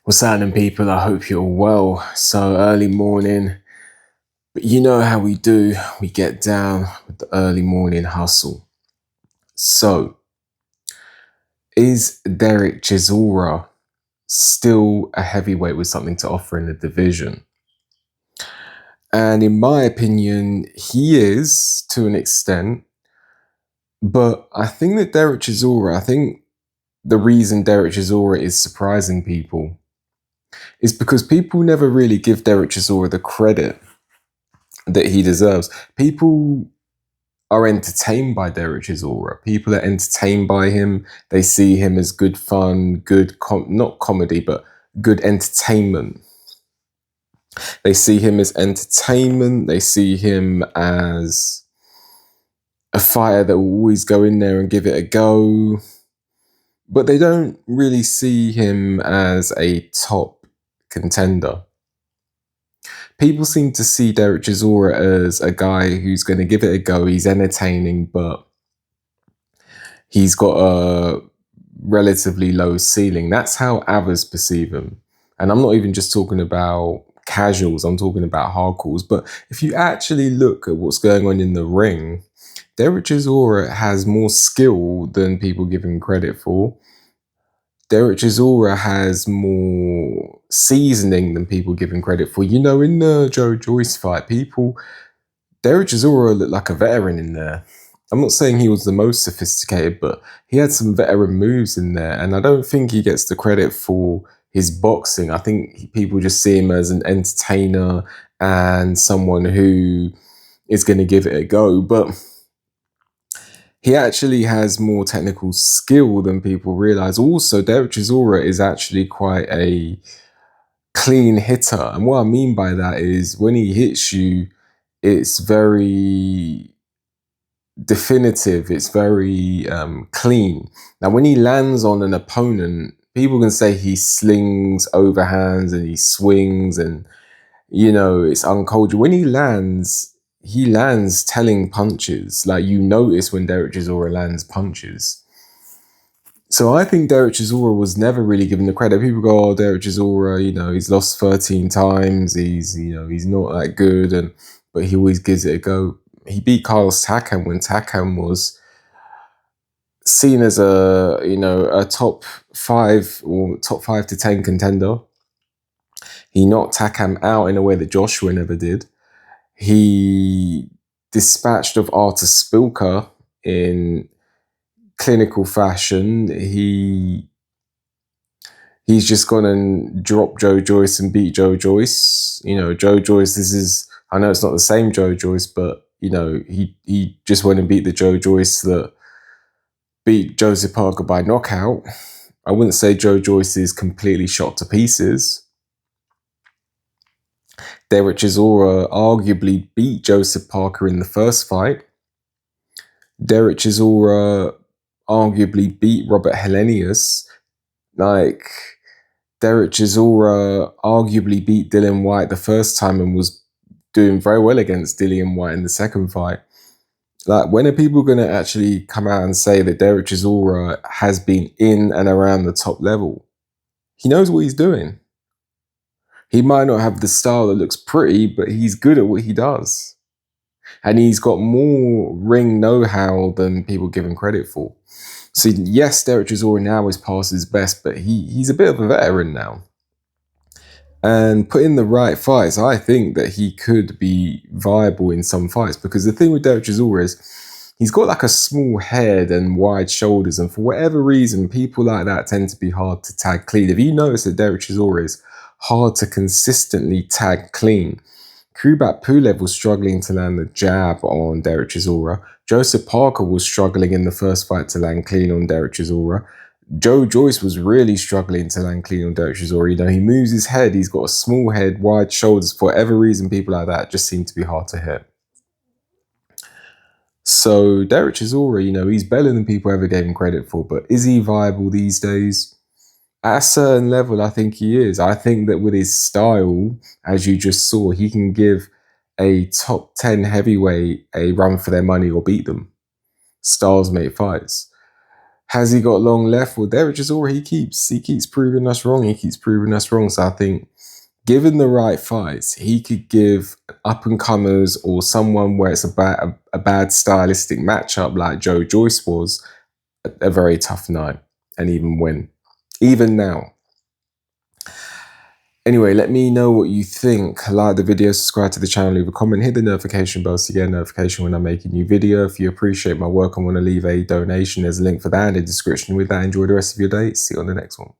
What's happening, people? I hope you're well. So early morning, but you know how we do. We get down with the early morning hustle. So, is Derek Chisora still a heavyweight with something to offer in the division? And in my opinion, he is to an extent. But I think that I think the reason Derek Chisora is surprising people is because people never really give Derek Chisora the credit that he deserves. People are entertained by Derek Chisora. People are entertained by him. They see him as good fun, not comedy, but good entertainment. They see him as entertainment. They see him as a fighter that will always go in there and give it a go. But they don't really see him as a top contender. People seem to see Derek Chisora as a guy who's going to give it a go. He's entertaining, but he's got a relatively low ceiling. That's how others perceive him. And I'm not even just talking about casuals, I'm talking about hardcores. But if you actually look at what's going on in the ring, Derek Chisora has more skill than people give him credit for. Derek Chisora has more seasoning than people give him credit for. You know, in the Joe Joyce fight, Derek Chisora looked like a veteran in there. I'm not saying he was the most sophisticated, but he had some veteran moves in there. And I don't think he gets the credit for his boxing. I think people just see him as an entertainer and someone who is going to give it a go. But he actually has more technical skill than people realize. Also, Derek Chisora is actually quite a clean hitter. And what I mean by that is when he hits you, it's very definitive. It's very clean. Now, when he lands on an opponent, people can say he slings overhands and he swings and, you know, it's uncultured. When he lands telling punches. Like, you notice when Derek Chisora lands punches. So I think Derek Chisora was never really given the credit. People go, "Oh, Derek Chisora, you know, he's lost 13 times. He's not that good," but he always gives it a go. He beat Carlos Takam when Takam was seen as a top 5 or top 5 to 10 contender. He knocked Takam out in a way that Joshua never did. He dispatched of Artur Spilka in clinical fashion. He's just gone and dropped Joe Joyce and beat Joe Joyce. You know, Joe Joyce, I know it's not the same Joe Joyce, but, you know, he just went and beat the Joe Joyce that beat Joseph Parker by knockout. I wouldn't say Joe Joyce is completely shot to pieces. Derek Chisora arguably beat Joseph Parker in the first fight. Derek Chisora arguably beat Robert Helenius. Like, Derek Chisora arguably beat Dillian Whyte the first time and was doing very well against Dillian Whyte in the second fight. Like, when are people going to actually come out and say that Derek Chisora has been in and around the top level? He knows what he's doing. He might not have the style that looks pretty, but he's good at what he does. And he's got more ring know-how than people give him credit for. So yes, Derek Chisora now is past his best, but he's a bit of a veteran now. And put in the right fights, I think that he could be viable in some fights. Because the thing with Derek Chisora is he's got like a small head and wide shoulders. And for whatever reason, people like that tend to be hard to tag clean. If you notice that Derek Chisora is hard to consistently tag clean, Kubrat Pulev was struggling to land the jab on Derek Chisora. Joseph Parker was struggling in the first fight to land clean on Derek Chisora. Joe Joyce was really struggling to land clean on Derek Chisora. You know, he moves his head. He's got a small head, wide shoulders. For whatever reason, people like that just seem to be hard to hit. So Derek Chisora, you know, he's better than people ever gave him credit for. But is he viable these days? At a certain level, I think he is. I think that with his style, as you just saw, he can give a top 10 heavyweight a run for their money or beat them. Styles make fights. Has he got long left? Well, Derek Chisora, he keeps proving us wrong. He keeps proving us wrong. So I think, given the right fights, he could give up and comers or someone where it's a bad stylistic matchup like Joe Joyce was a very tough night, and even win, even now. Anyway, let me know what you think. Like the video, subscribe to the channel, leave a comment, hit the notification bell to get a notification when I make a new video. If you appreciate my work and want to leave a donation, there's a link for that in the description. With that, enjoy the rest of your day. See you on the next one.